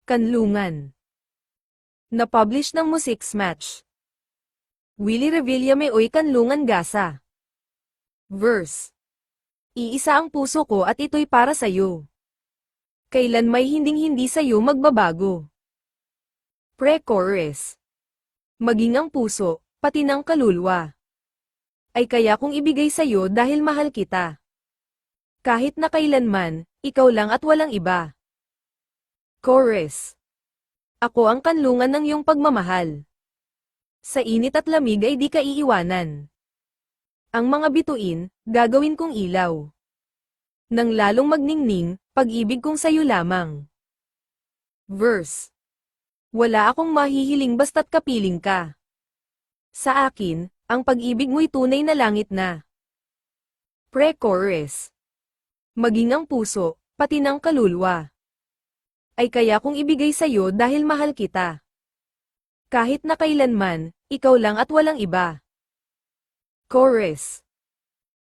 Kanlungan. Na-publish ng Music Match. Willie Revillame Oy Kanlungan Gasa. Verse. Iisa ang puso ko at ito'y para sa'yo. Kailan may hinding-hindi sa'yo magbabago. Pre-chorus. Maging ang puso, pati ng kaluluwa. Ay kaya kong ibigay sa'yo dahil mahal kita. Kahit na kailanman, ikaw lang at walang iba. Chorus. Ako ang kanlungan ng iyong pagmamahal. Sa init at lamig ay di ka iiwanan. Ang mga bituin, gagawin kong ilaw. Nang lalong magningning, pag-ibig kong sa'yo lamang. Verse. Wala akong mahihiling basta't kapiling ka. Sa akin, ang pag-ibig mo'y tunay na langit na. Pre-chorus. Maging ang puso, pati ng kaluluwa. Ay kaya kong ibigay sa'yo dahil mahal kita. Kahit na kailanman, ikaw lang at walang iba. Chorus.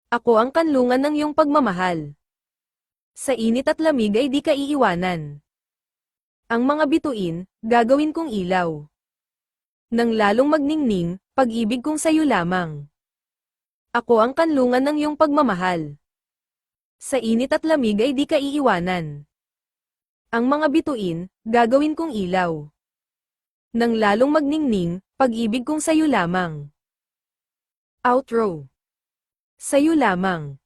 Ako ang kanlungan ng iyong pagmamahal. Sa init at lamig ay di ka iiwanan. Ang mga bituin, gagawin kong ilaw. Nang lalong magningning, pag-ibig kong sa'yo lamang. Ako ang kanlungan ng iyong pagmamahal. Sa init at lamig ay di ka iiwanan. Ang mga bituin, gagawin kong ilaw. Nang lalong magningning, pag-ibig kong sa'yo lamang. Outro. Sa'yo lamang.